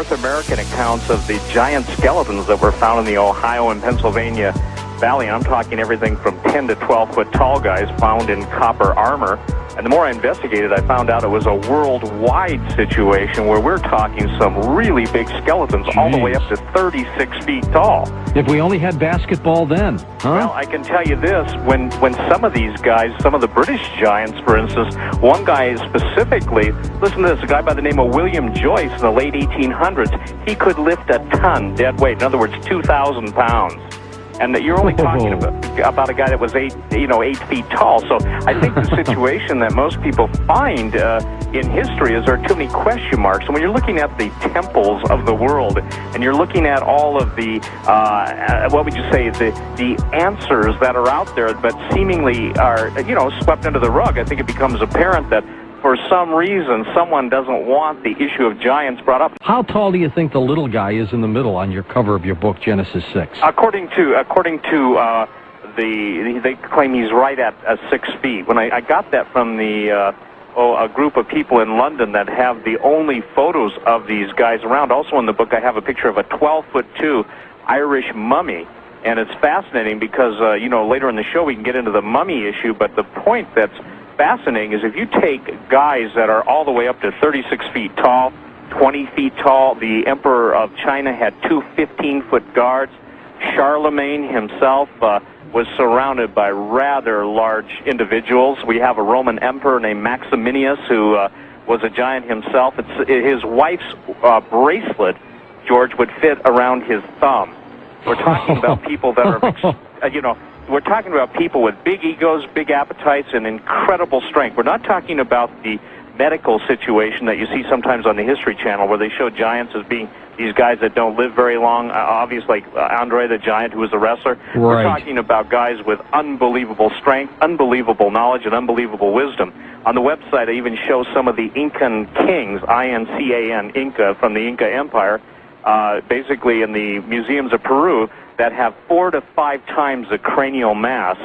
North American accounts of the giant skeletons that were found in the Ohio and Pennsylvania Valley. I'm talking everything from 10 to 12 foot tall guys found in copper armor. And the more I investigated, I found out it was a worldwide situation where we're talking some really big skeletons, all the way up to 36 feet tall. If we only had basketball then, huh? Well, I can tell you this, when some of these guys, some of the British giants, for instance, one guy specifically, listen to this, a guy by the name of William Joyce in the late 1800s, he could lift a ton dead weight, in other words, 2,000 pounds. And you're only talking about a guy that was 8 feet tall. So I think the situation that most people find in history is there are too many question marks. And when you're looking at the temples of the world, and you're looking at all of the, what would you say, the answers that are out there, but seemingly are, swept under the rug, I think it becomes apparent that for some reason, someone doesn't want the issue of giants brought up. How tall do you think the little guy is in the middle on your cover of your book, Genesis 6? According to they claim he's right at 6 feet. When I got that from a group of people in London that have the only photos of these guys around. Also in the book, I have a picture of a 12'2" Irish mummy. And it's fascinating because, later in the show we can get into the mummy issue, but the point that's fascinating is if you take guys that are all the way up to 36 feet tall, 20 feet tall, the Emperor of China had two 15-foot guards. Charlemagne himself was surrounded by rather large individuals. We have a Roman emperor named Maximinius who was a giant himself. His wife's bracelet, George, would fit around his thumb. We're talking about people that are, we're talking about people with big egos, big appetites, and incredible strength. We're not talking about the medical situation that you see sometimes on the History Channel where they show giants as being these guys that don't live very long, obviously like Andre the Giant, who was a wrestler. Right. We're talking about guys with unbelievable strength, unbelievable knowledge, and unbelievable wisdom. On the website, I even show some of the Incan kings, I-N-C-A-N, Inca, from the Inca Empire, basically in the museums of Peru, that have 4 to 5 times the cranial mass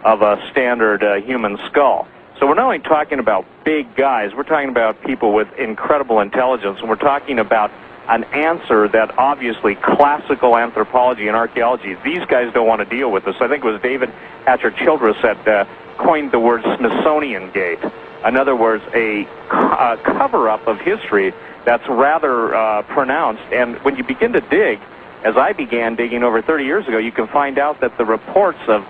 of a standard human skull. So we're not only talking about big guys, we're talking about people with incredible intelligence, and we're talking about an answer that obviously classical anthropology and archaeology, these guys don't want to deal with this. I think it was David Hatcher Childress that coined the word Smithsonian gate. In other words, a cover-up of history that's rather pronounced. And when you begin to dig, as I began digging over 30 years ago, you can find out that the reports of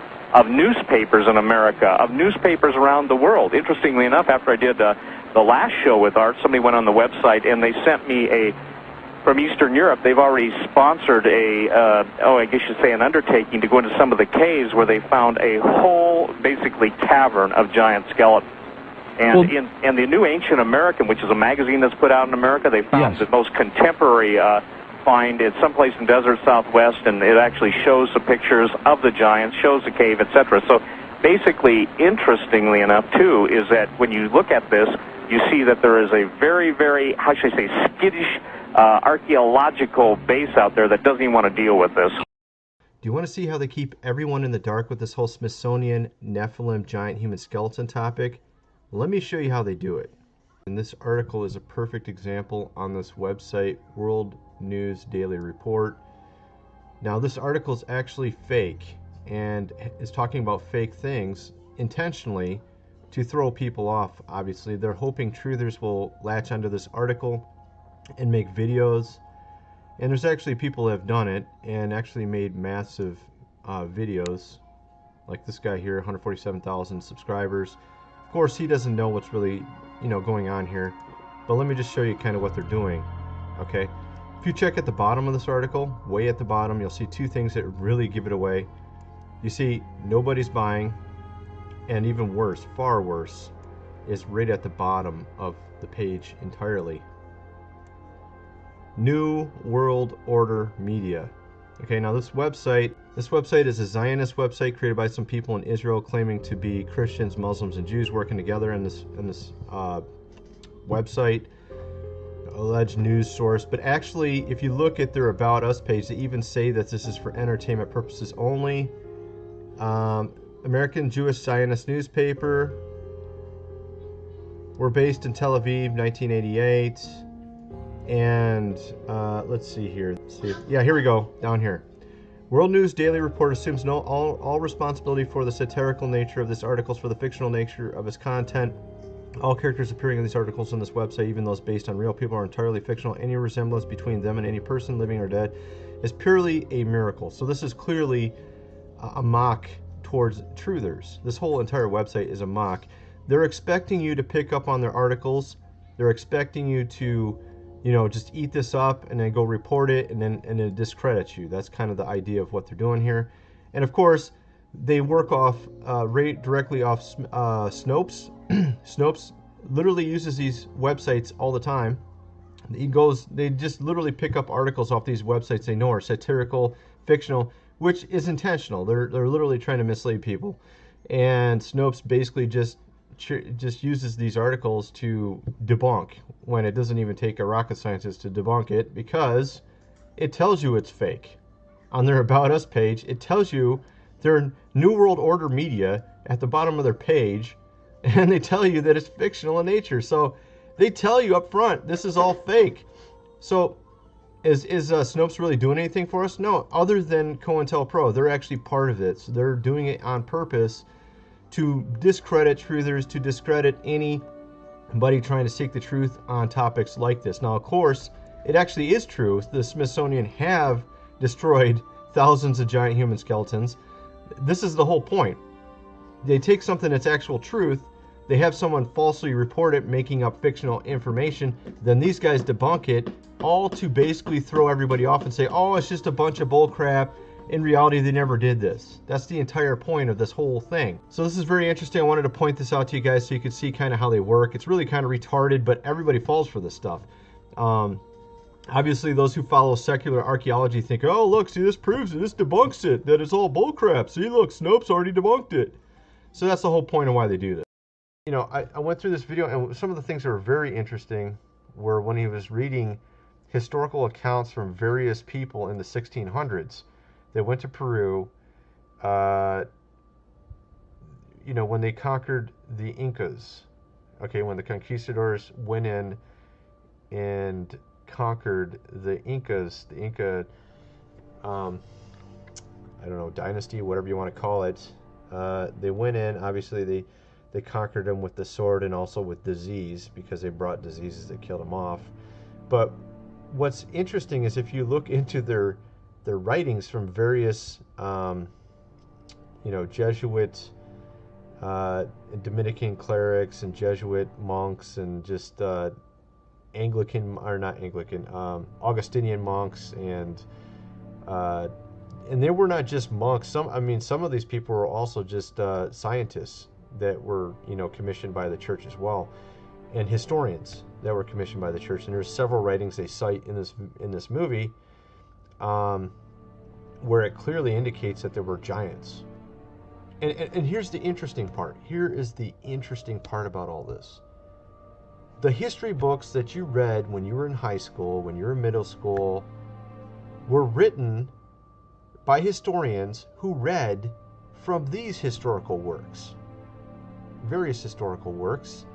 newspapers in America, of newspapers around the world. Interestingly enough, after I did the last show with Art, somebody went on the website and they sent me from Eastern Europe, they've already sponsored I guess you say an undertaking to go into some of the caves where they found a whole, basically, cavern of giant skeletons. And in the New Ancient American, which is a magazine that's put out in America, they found the most contemporary find. It's someplace in Desert Southwest, and it actually shows the pictures of the giants, shows the cave, etc. So basically, interestingly enough, too, is that when you look at this, you see that there is a very, very, how should I say, skittish archaeological base out there that doesn't even want to deal with this. Do you want to see how they keep everyone in the dark with this whole Smithsonian Nephilim giant human skeleton topic? Let me show you how they do it. And this article is a perfect example on this website, World News Daily Report. Now, this article is actually fake and is talking about fake things intentionally to throw people off. Obviously, they're hoping truthers will latch onto this article and make videos. And there's actually people who have done it and actually made massive videos, like this guy here, 147,000 subscribers. Of course, he doesn't know what's really, going on here, but let me just show you kind of what they're doing. Okay, if you check at the bottom of this article, way at the bottom, you'll see two things that really give it away. You see nobody's buying, and even worse, far worse, is right at the bottom of the page entirely. New World Order Media. Okay, now this website is a Zionist website created by some people in Israel claiming to be Christians, Muslims, and Jews working together in this website, alleged news source. But actually, if you look at their About Us page, they even say that this is for entertainment purposes only. American Jewish Zionist newspaper. We're based in Tel Aviv, 1988. And let's see here. Yeah, here we go, down here. World News Daily Report assumes all responsibility for the satirical nature of this article, for the fictional nature of its content. All characters appearing in these articles on this website, even those based on real people, are entirely fictional. Any resemblance between them and any person, living or dead, is purely a miracle. So this is clearly a mock towards truthers. This whole entire website is a mock. They're expecting you to pick up on their articles. They're expecting you to, just eat this up and then go report it and then it discredits you. That's kind of the idea of what they're doing here. And of course, they work off directly off Snopes. Snopes literally uses these websites all the time. They just literally pick up articles off these websites they know are satirical, fictional, which is intentional. They're literally trying to mislead people. And Snopes basically just uses these articles to debunk, when it doesn't even take a rocket scientist to debunk it, because it tells you it's fake. On their About Us page, it tells you they're New World Order media at the bottom of their page, and they tell you that it's fictional in nature. So they tell you up front, this is all fake. So is Snopes really doing anything for us? No, other than COINTELPRO. They're actually part of it. So they're doing it on purpose to discredit truthers, to discredit anybody trying to seek the truth on topics like this. Now, of course, it actually is true. The Smithsonian have destroyed thousands of giant human skeletons. This is the whole point. They take something that's actual truth, they have someone falsely report it, making up fictional information, then these guys debunk it, all to basically throw everybody off and say, oh, it's just a bunch of bull crap. In reality, they never did this. That's the entire point of this whole thing. So this is very interesting. I wanted to point this out to you guys so you could see kind of how they work. It's really kind of retarded, but everybody falls for this stuff. Obviously, those who follow secular archaeology think, oh, look, see, this proves it. This debunks it, that it's all bullcrap. See, look, Snopes already debunked it. So that's the whole point of why they do this. I went through this video, and some of the things that were very interesting were when he was reading historical accounts from various people in the 1600s. They went to Peru, when they conquered the Incas. Okay, when the conquistadors went in and conquered the Incas, the Inca, dynasty, whatever you want to call it. They went in, obviously they conquered them with the sword and also with disease, because they brought diseases that killed them off. But what's interesting is if you look into their writings from various, Jesuit, Dominican clerics and Jesuit monks and just Augustinian monks, and they were not just monks. Some of these people were also just scientists that were, commissioned by the church as well, and historians that were commissioned by the church. And there's several writings they cite in this movie, where it clearly indicates that there were giants. And here's the interesting part. Here is the interesting part about all this. The history books that you read when you were in high school, when you were in middle school, were written by historians who read from these historical works, various historical works,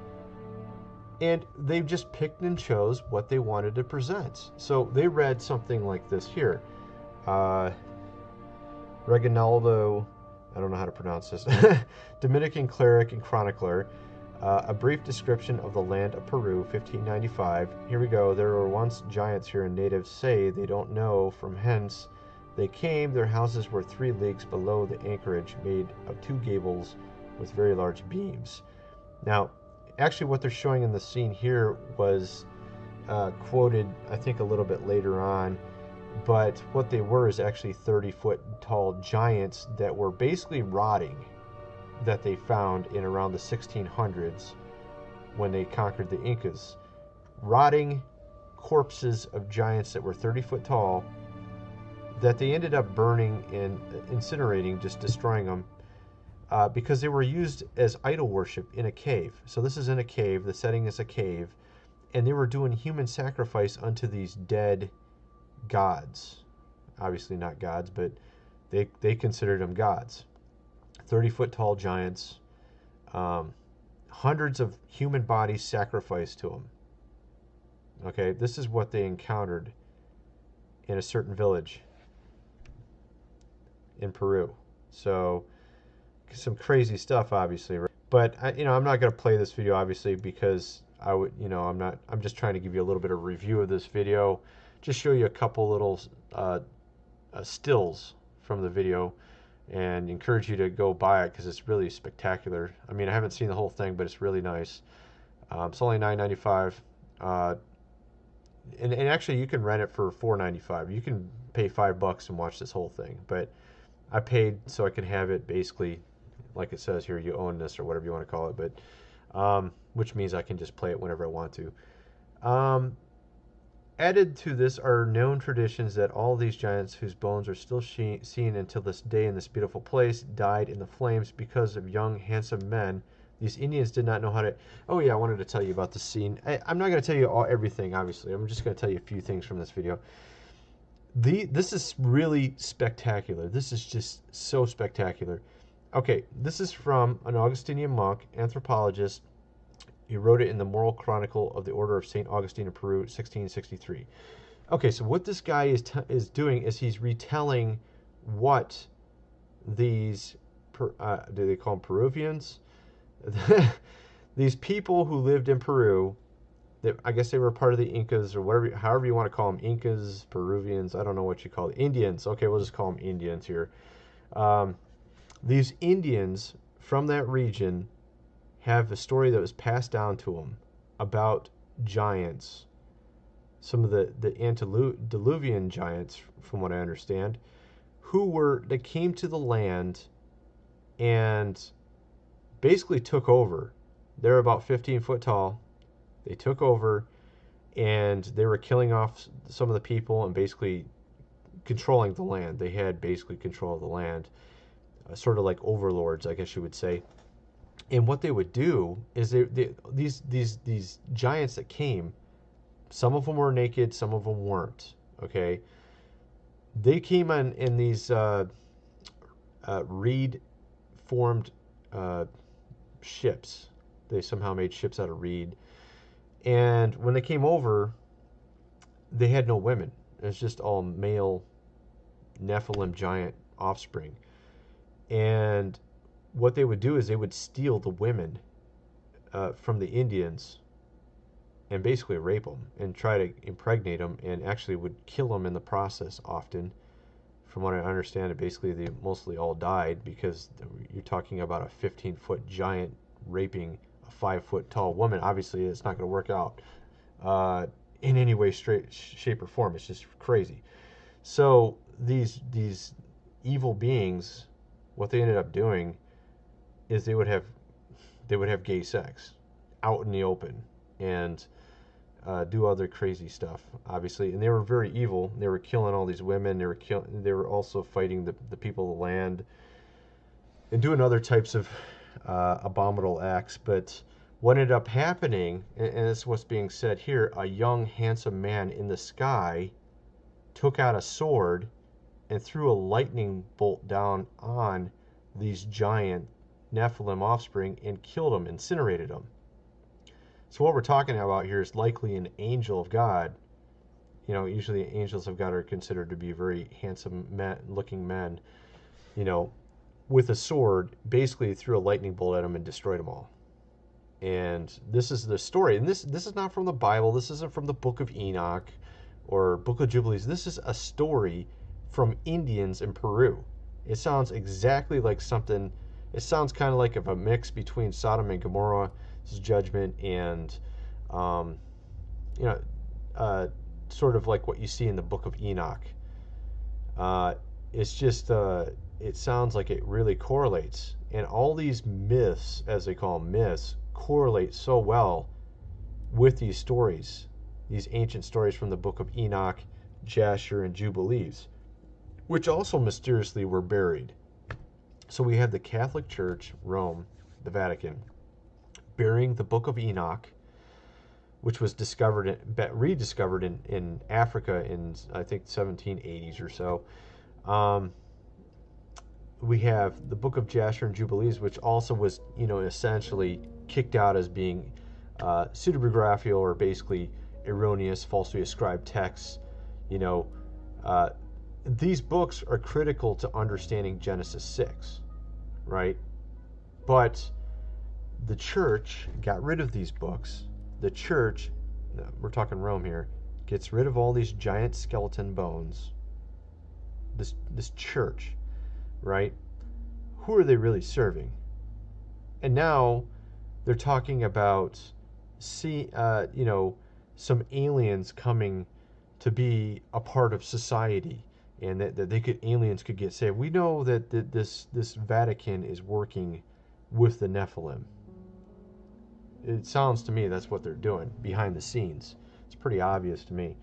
and they just picked and chose what they wanted to present. So they read something like this here. Reginaldo, I don't know how to pronounce this, Dominican cleric and chronicler, a brief description of the land of Peru, 1595. Here we go. There were once giants here, and natives say they don't know from hence they came. Their houses were 3 leagues below the anchorage, made of 2 gables with very large beams. Now, actually what they're showing in the scene here was quoted, I think, a little bit later on, but what they were is actually 30-foot tall giants that were basically rotting, that they found in around the 1600s when they conquered the Incas. Rotting corpses of giants that were 30 foot tall that they ended up burning and incinerating, just destroying them, because they were used as idol worship in a cave. So this is in a cave, the setting is a cave, and they were doing human sacrifice unto these dead gods. Obviously not gods, but they considered them gods. 30-foot tall giants, hundreds of human bodies sacrificed to them. Okay, this is what they encountered in a certain village in Peru. So some crazy stuff, obviously, right? But I'm not going to play this video, obviously, because I'm just trying to give you a little bit of review of this video, just show you a couple little stills from the video, and encourage you to go buy it because it's really spectacular. I mean, I haven't seen the whole thing, but it's really nice. It's only $9.95, and actually you can rent it for $4.95. You can pay $5 and watch this whole thing, but I paid so I can have it basically, like it says here, you own this or whatever you want to call it, but which means I can just play it whenever I want to. Added to this are known traditions that all these giants, whose bones are still seen until this day in this beautiful place, died in the flames because of young, handsome men. These Indians did not know how to... Oh yeah, I wanted to tell you about the scene. I'm not going to tell you everything, obviously. I'm just going to tell you a few things from this video. This is really spectacular. This is just so spectacular. Okay, this is from an Augustinian monk, anthropologist. He wrote it in the Moral Chronicle of the Order of St. Augustine of Peru, 1663. Okay, so what this guy is doing is he's retelling what these, do they call them Peruvians? These people who lived in Peru, I guess they were part of the Incas or whatever, however you want to call them, Incas, Peruvians, I don't know what you call it, Indians. Okay, we'll just call them Indians here. These Indians from that region have a story that was passed down to them about giants. Some of the antediluvian giants, from what I understand, that came to the land and basically took over. They're about 15 foot tall. They took over and they were killing off some of the people and basically controlling the land. They had basically control of the land, sort of like overlords, I guess you would say. And what they would do is these giants that came, some of them were naked, some of them weren't. Okay, they came in these reed-formed ships. They somehow made ships out of reed. And when they came over, they had no women. It was just all male Nephilim giant offspring. And what they would do is they would steal the women from the Indians and basically rape them and try to impregnate them, and actually would kill them in the process often. From what I understand, basically they mostly all died because you're talking about a 15-foot giant raping a 5-foot tall woman. Obviously, it's not going to work out in any way, shape, or form. It's just crazy. So these evil beings, what they ended up doing is they would have gay sex out in the open and do other crazy stuff, obviously. And they were very evil. They were killing all these women. They were also fighting the people of the land and doing other types of abominable acts. But what ended up happening, and this is what's being said here, a young, handsome man in the sky took out a sword and threw a lightning bolt down on these giant Nephilim offspring and killed them, incinerated them. So what we're talking about here is likely an angel of God. You know, usually angels of God are considered to be very handsome looking men, you know, with a sword, basically threw a lightning bolt at them and destroyed them all. And this is the story. And this is not from the Bible. This isn't from the Book of Enoch or Book of Jubilees. This is a story from Indians in Peru. It sounds exactly like something. It sounds kind of like a mix between Sodom and Gomorrah's judgment and, sort of like what you see in the Book of Enoch. It's just, it sounds like it really correlates. And all these myths, as they call them, myths, correlate so well with these stories, these ancient stories from the Book of Enoch, Jasher, and Jubilees, which also mysteriously were buried. So we have the Catholic Church, Rome, the Vatican, burying the Book of Enoch, which was rediscovered in Africa in, I think, 1780s or so. We have the Book of Jasher and Jubilees, which also was, essentially kicked out as being pseudepigraphical, or basically erroneous, falsely ascribed texts. You know, these books are critical to understanding Genesis 6, right? But the church got rid of these books. The church, we're talking Rome here, gets rid of all these giant skeleton bones. This church, right? Who are they really serving? And now they're talking about some aliens coming to be a part of society, and that aliens could get saved. We know that this Vatican is working with the Nephilim. It sounds to me that's what they're doing behind the scenes. It's pretty obvious to me.